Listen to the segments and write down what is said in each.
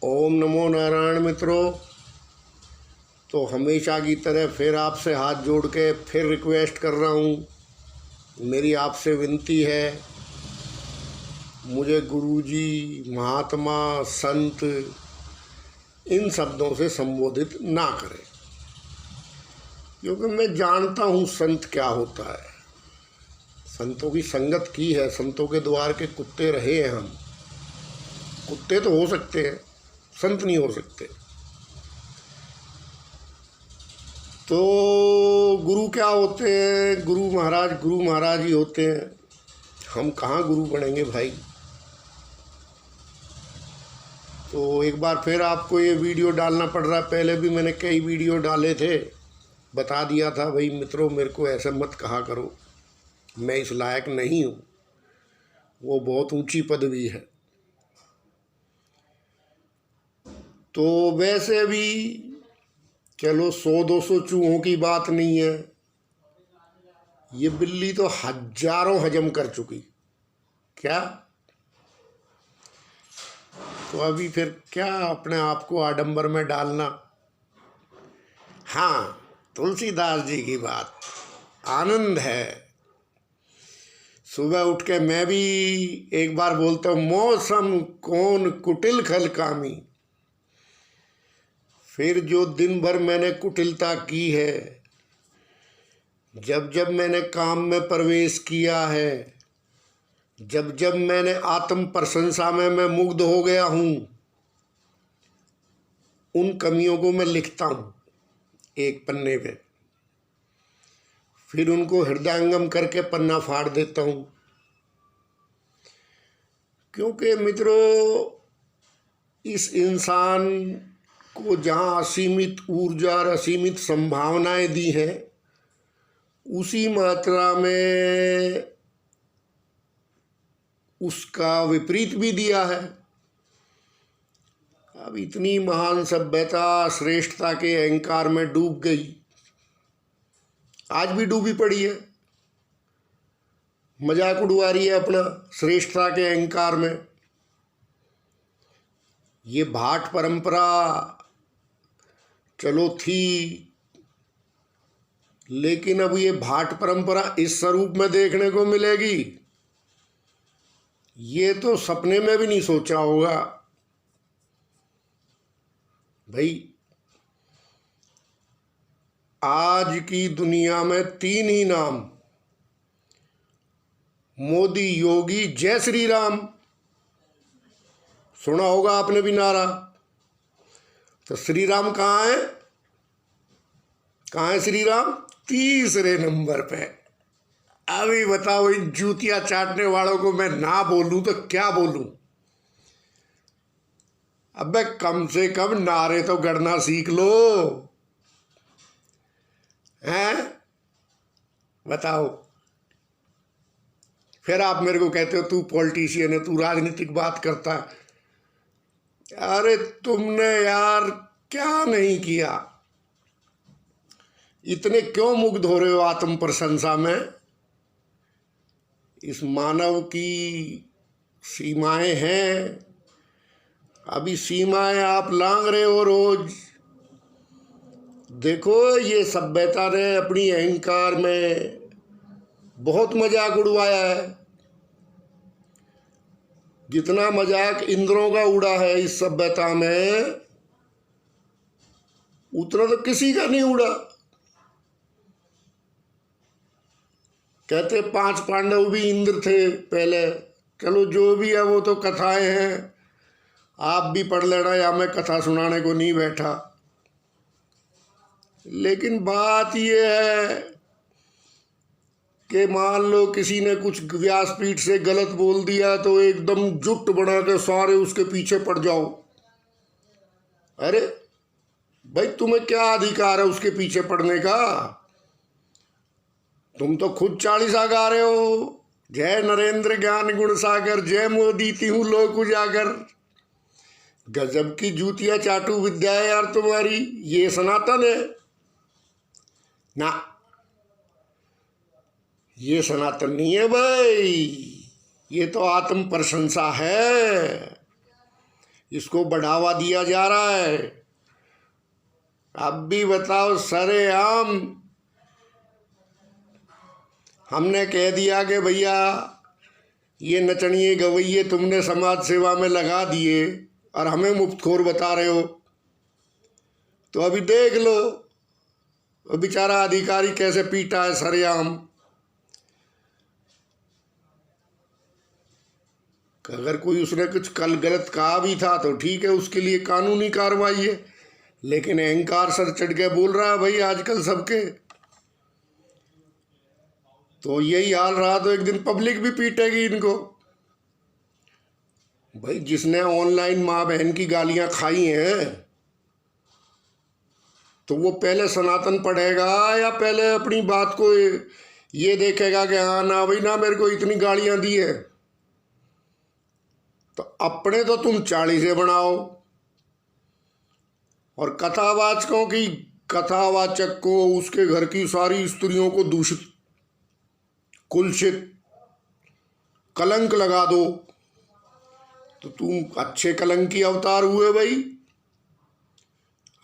ओम नमो नारायण मित्रों। तो हमेशा की तरह फिर आपसे हाथ जोड़ के फिर रिक्वेस्ट कर रहा हूँ। मेरी आपसे विनती है, मुझे गुरुजी, महात्मा, संत इन शब्दों से संबोधित ना करें, क्योंकि मैं जानता हूँ संत क्या होता है। संतों की संगत की है, संतों के द्वार के कुत्ते रहे हैं हम। कुत्ते तो हो सकते हैं, संत नहीं हो सकते। तो गुरु क्या होते हैं? गुरु महाराज ही होते हैं। हम कहाँ गुरु बनेंगे भाई। तो एक बार फिर आपको ये वीडियो डालना पड़ रहा है। पहले भी मैंने कई वीडियो डाले थे, बता दिया था भाई मित्रों, मेरे को ऐसे मत कहा करो, मैं इस लायक नहीं हूँ। वो बहुत ऊंची पदवी है। तो वैसे भी चलो 100-200 चूहों की बात नहीं है, ये बिल्ली तो हजारों हजम कर चुकी। क्या तो अभी फिर क्या अपने आप को आडंबर में डालना। हाँ, तुलसीदास जी की बात आनंद है। सुबह उठ के मैं भी एक बार बोलता हूँ, मौसम कौन कुटिल खल कामी। फिर जो दिन भर मैंने कुटिलता की है, जब जब मैंने काम में प्रवेश किया है, जब जब मैंने आत्म प्रशंसा में मैं मुग्ध हो गया हूँ, उन कमियों को मैं लिखता हूँ एक पन्ने पे, फिर उनको हृदयंगम करके पन्ना फाड़ देता हूँ। क्योंकि मित्रों, इस इंसान को जहाँ असीमित ऊर्जा और असीमित संभावनाएं दी हैं, उसी मात्रा में उसका विपरीत भी दिया है। अब इतनी महान सभ्यता श्रेष्ठता के अहंकार में डूब गई, आज भी डूबी पड़ी है, मजाक उड़वा रही है अपना श्रेष्ठता के अहंकार में। ये भाट परंपरा चलो थी, लेकिन अब ये भाट परंपरा इस स्वरूप में देखने को मिलेगी, ये तो सपने में भी नहीं सोचा होगा भाई। आज की दुनिया में 3 ही नाम, मोदी, योगी, जय श्री राम। सुना होगा आपने भी नारा। तो श्री राम कहाँ है? कहाँ है श्री राम? तीसरे नंबर पे। अभी बताओ, इन जूतियां चाटने वालों को मैं ना बोलूं तो क्या बोलूं। अबे कम से कम नारे तो गढ़ना सीख लो, हैं? बताओ। फिर आप मेरे को कहते हो तू पॉलिटिशियन है, तू राजनीतिक बात करता है। अरे तुमने यार क्या नहीं किया, इतने क्यों मुग्ध हो रहे हो आत्म प्रशंसा में। इस मानव की सीमाएं हैं, अभी सीमाएं आप लांघ रहे हो रोज। देखो, ये सभ्यता ने अपनी अहंकार में बहुत मजाक उड़वाया है। जितना मजाक इंद्रों का उड़ा है इस सभ्यता में, उतना तो किसी का नहीं उड़ा। कहते 5 पांडव भी इंद्र थे पहले। चलो जो भी है वो तो कथाएं हैं, आप भी पढ़ लेना, या मैं कथा सुनाने को नहीं बैठा। लेकिन बात ये है कि मान लो किसी ने कुछ व्यासपीठ से गलत बोल दिया तो एकदम जुट बना के सारे उसके पीछे पड़ जाओ। अरे भाई, तुम्हें क्या अधिकार है उसके पीछे पड़ने का? तुम तो खुद 40 गा रहे हो, जय नरेंद्र ज्ञान गुण सागर, जय मोदी तिहु लोक उजागर। गजब की जूतियां चाटू विद्या है यार तुम्हारी। ये सनातन है ना? ये सनातन नहीं है भाई, ये तो आत्म प्रशंसा है। इसको बढ़ावा दिया जा रहा है। अब भी बताओ, सरेआम हमने कह दिया कि भैया ये नचनिए गवैये तुमने समाज सेवा में लगा दिए और हमें मुफ्तखोर बता रहे हो। तो अभी देख लो वो बेचारा अधिकारी कैसे पीटा है सरेआम। अगर कोई उसने कुछ कल गलत कहा भी था तो ठीक है, उसके लिए कानूनी कार्रवाई है, लेकिन अहंकार सर चढ़ के बोल रहा है भाई आजकल सबके। तो यही हाल रहा तो एक दिन पब्लिक भी पीटेगी इनको। भाई जिसने ऑनलाइन माँ बहन की गालियां खाई हैं तो वो पहले सनातन पढ़ेगा या पहले अपनी बात को ये देखेगा कि हाँ ना भाई ना मेरे को इतनी गालियां दी है। तो अपने तो तुम 40 बनाओ और कथावाचक को उसके घर की सारी स्त्रियों को दूषित कुलसित कलंक लगा दो तो तुम अच्छे कलंकी अवतार हुए भाई।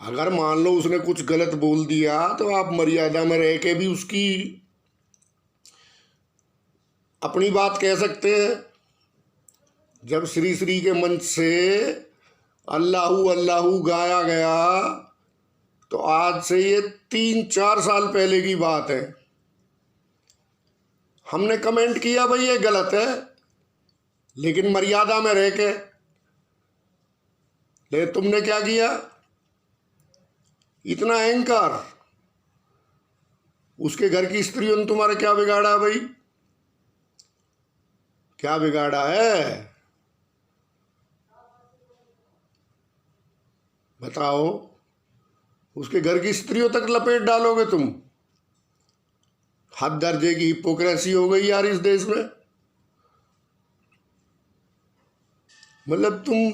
अगर मान लो उसने कुछ गलत बोल दिया तो आप मर्यादा में रह के भी उसकी अपनी बात कह सकते हैं। जब श्री श्री के मंच से अल्लाहू अल्लाहू गाया गया तो आज से ये 3-4 साल पहले की बात है। हमने कमेंट किया भाई ये गलत है, लेकिन मर्यादा में रह के। लेकिन तुमने क्या किया, इतना अहंकार। उसके घर की स्त्रियों ने तुम्हारा क्या बिगाड़ा भाई, क्या बिगाड़ा है बताओ। उसके घर की स्त्रियों तक लपेट डालोगे तुम। हद दर्जे की हिपोक्रेसी हो गई यार इस देश में। मतलब तुम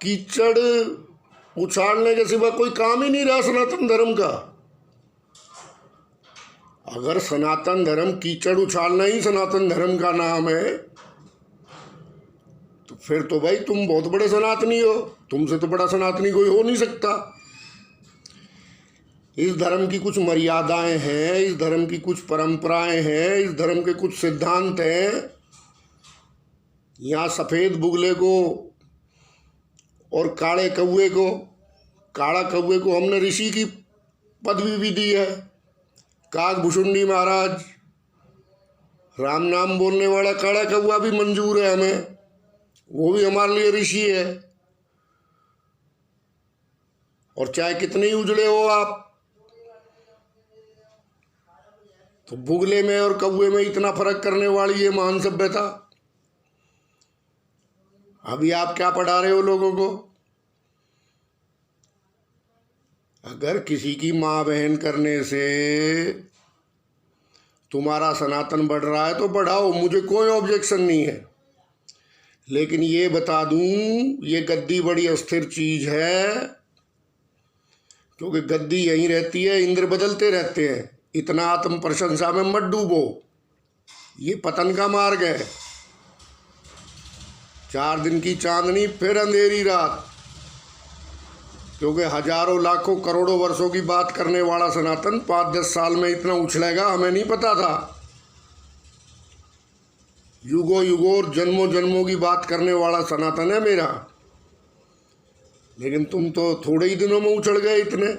कीचड़ उछालने के सिवा कोई काम ही नहीं रहा सनातन धर्म का। अगर सनातन धर्म कीचड़ उछालना ही सनातन धर्म का नाम है तो फिर तो भाई तुम बहुत बड़े सनातनी हो। तुमसे तो बड़ा सनातनी कोई हो नहीं सकता। इस धर्म की कुछ मर्यादाएं हैं, इस धर्म की कुछ परंपराएं हैं, इस धर्म के कुछ सिद्धांत हैं। यहाँ सफ़ेद बुगले को और काला कौवे को हमने ऋषि की पदवी भी दी है। काकभुशुंडी महाराज, राम नाम बोलने वाला काला कौवा भी मंजूर है हमें, वो भी हमारे लिए ऋषि है। और चाहे कितने ही उजड़े हो आप, तो बुगले में और कौवे में इतना फर्क करने वाली ये महान सभ्यता। अभी आप क्या पढ़ा रहे हो लोगों को। अगर किसी की माँ बहन करने से तुम्हारा सनातन बढ़ रहा है तो बढ़ाओ, मुझे कोई ऑब्जेक्शन नहीं है। लेकिन ये बता दूं, ये गद्दी बड़ी अस्थिर चीज है, क्योंकि गद्दी यहीं रहती है, इंद्र बदलते रहते हैं। इतना आत्म प्रशंसा में मत डूबो, ये पतन का मार्ग है। 4 दिन की चांदनी फिर अंधेरी रात। क्योंकि हजारों लाखों करोड़ों वर्षों की बात करने वाला सनातन 5-10 साल में इतना उछलेगा हमें नहीं पता था। युगों युगों और जन्मों जन्मों की बात करने वाला सनातन है मेरा। लेकिन तुम तो थोड़े ही दिनों में उछल गए इतने।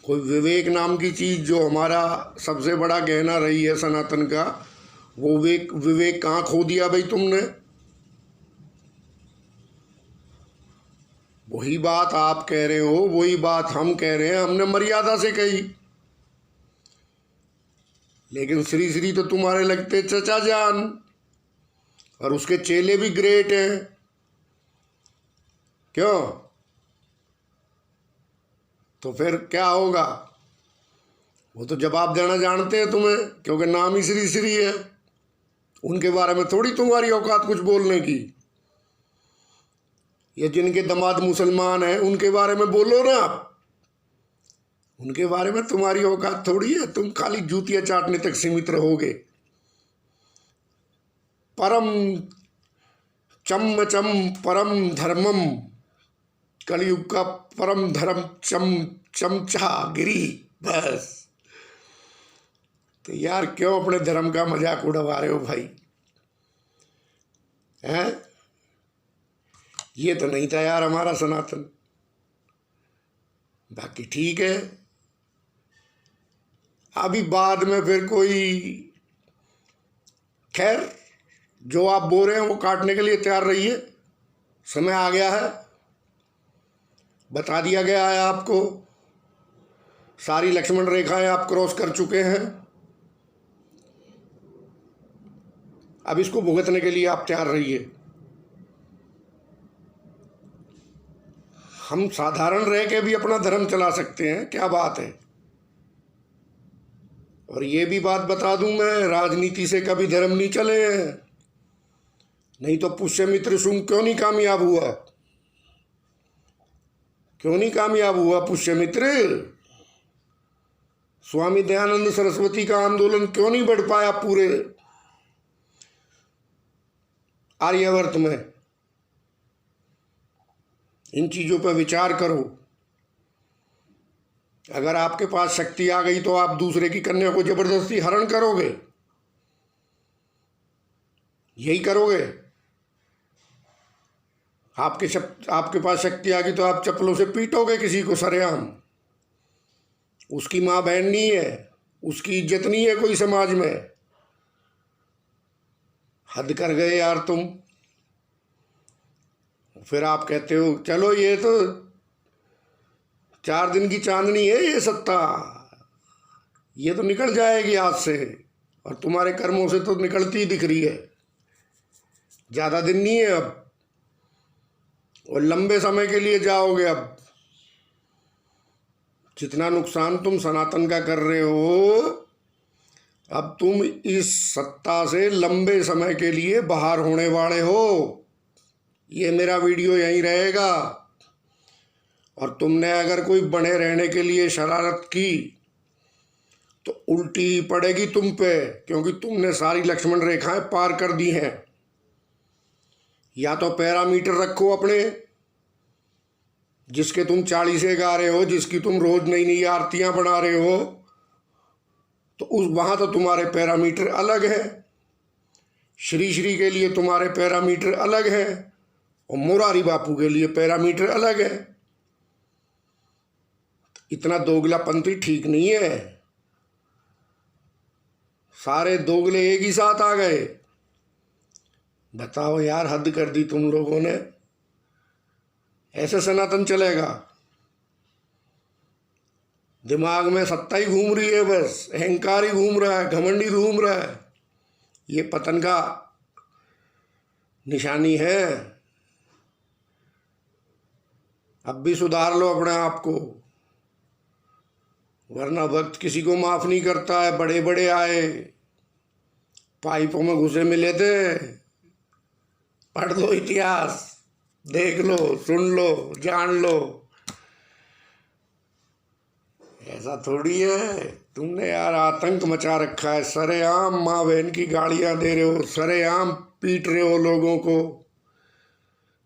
कोई विवेक नाम की चीज़ जो हमारा सबसे बड़ा गहना रही है सनातन का, वो विवेक कहाँ खो दिया भाई तुमने। वही बात आप कह रहे हो, वही बात हम कह रहे हैं, हमने मर्यादा से कही। लेकिन श्री श्री तो तुम्हारे लगते चचा जान, और उसके चेले भी ग्रेट हैं। क्यों? तो फिर क्या होगा, वो तो जवाब देना जानते हैं तुम्हें, क्योंकि नाम ही श्री श्री है। उनके बारे में थोड़ी तुम्हारी औकात कुछ बोलने की। ये जिनके दामाद मुसलमान हैं उनके बारे में बोलो ना आप। उनके बारे में तुम्हारी औकात थोड़ी है, तुम खाली जूतियां चाटने तक सीमित रहोगे। परम चम चम परम धर्मम, कलयुग का परम धर्म चमचा गिरी। बस। तो यार क्यों अपने धर्म का मजाक उड़वा रहे हो भाई? हैं? ये तो नहीं था यार हमारा सनातन। बाकी ठीक है, अभी बाद में फिर कोई, खैर जो आप बोल रहे हैं वो काटने के लिए तैयार रहिए, समय आ गया है, बता दिया गया है आपको, सारी लक्ष्मण रेखाएं आप क्रॉस कर चुके हैं। अब इसको भुगतने के लिए आप तैयार रहिए। हम साधारण रह के भी अपना धर्म चला सकते हैं, क्या बात है। और ये भी बात बता दूं मैं, राजनीति से कभी धर्म नहीं चले हैं। नहीं तो पुष्यमित्र शुंग क्यों नहीं कामयाब हुआ? क्यों नहीं कामयाब हुआ पुष्यमित्र? स्वामी दयानंद सरस्वती का आंदोलन क्यों नहीं बढ़ पाया पूरे आर्यावर्त में? इन चीजों पर विचार करो। अगर आपके पास शक्ति आ गई तो आप दूसरे की कन्या को जबरदस्ती हरण करोगे? यही करोगे? आपके पास शक्ति आ गई तो आप चप्पलों से पीटोगे किसी को सरेआम? उसकी माँ बहन नहीं है, उसकी इज्जत नहीं है कोई समाज में? हद कर गए यार तुम। फिर आप कहते हो चलो ये तो 4 दिन की चांदनी है, ये सत्ता ये तो निकल जाएगी आज से, और तुम्हारे कर्मों से तो निकलती ही दिख रही है। ज़्यादा दिन नहीं है अब, और लंबे समय के लिए जाओगे। अब जितना नुकसान तुम सनातन का कर रहे हो, अब तुम इस सत्ता से लंबे समय के लिए बाहर होने वाले हो। ये मेरा वीडियो यहीं रहेगा, और तुमने अगर कोई बने रहने के लिए शरारत की तो उल्टी ही पड़ेगी तुम पे, क्योंकि तुमने सारी लक्ष्मण रेखाएं पार कर दी हैं। या तो पैरामीटर रखो अपने, जिसके तुम 40 गा रहे हो, जिसकी तुम रोज नई नई आरतियां बना रहे हो, तो वहां तो तुम्हारे पैरामीटर अलग है। श्री श्री के लिए तुम्हारे पैरामीटर अलग है, और मुरारी बापू के लिए पैरामीटर अलग है। इतना दोगलापंथी ठीक नहीं है। सारे दोगले एक ही साथ आ गए। बताओ यार, हद कर दी तुम लोगों ने। ऐसे सनातन चलेगा? दिमाग में सत्ता ही घूम रही है, बस अहंकार ही घूम रहा है, घमंड ही घूम रहा है। ये पतन का निशानी है। अब भी सुधार लो अपने आप को, वरना वक्त किसी को माफ नहीं करता है। बड़े बड़े आए, पाइपों में घुसे मिले थे। पढ़ लो इतिहास, देख लो, सुन लो, जान लो। ऐसा थोड़ी है। तुमने यार आतंक मचा रखा है। सरेआम माँ बहन की गालियां दे रहे हो, सरेआम पीट रहे हो लोगों को,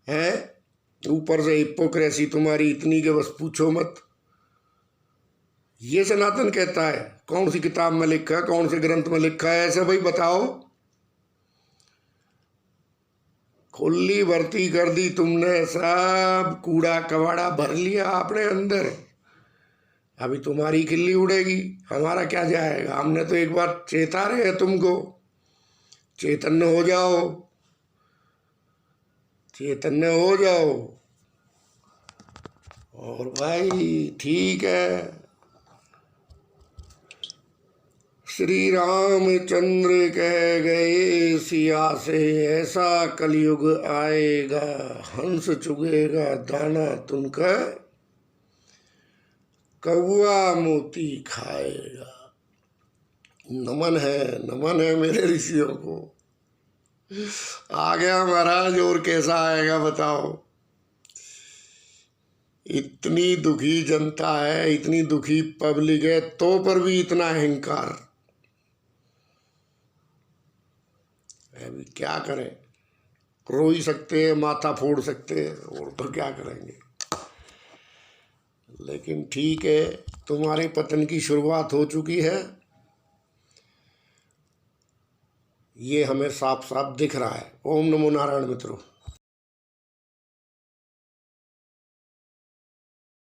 हैं? ऊपर से हिपोक्रेसी तुम्हारी इतनी कि बस पूछो मत। ये सनातन कहता है? कौन सी किताब में लिखा है, कौन से ग्रंथ में लिखा है ऐसे? भाई बताओ। खुली भर्ती कर दी तुमने, सब कूड़ा कबाड़ा भर लिया अपने अंदर। अभी तुम्हारी खिल्ली उड़ेगी, हमारा क्या जाएगा? हमने तो एक बार चेता रहे हैं तुमको, चैतन्य हो जाओ, चैतन्य हो जाओ। और भाई ठीक है, श्री रामचंद्र कह गए सिया से, ऐसा कलयुग आएगा, हंस चुगेगा दाना तुनका, कौआ मोती खाएगा। नमन है मेरे ऋषियों को। आ गया महाराज, और कैसा आएगा बताओ? इतनी दुखी जनता है, इतनी दुखी पब्लिक है, तो पर भी इतना अहंकार। अभी क्या करें? रो ही सकते हैं, माथा फोड़ सकते हैं, और तो क्या करेंगे। लेकिन ठीक है, तुम्हारे पतन की शुरुआत हो चुकी है, ये हमें साफ साफ दिख रहा है। ओम नमो नारायण मित्रों।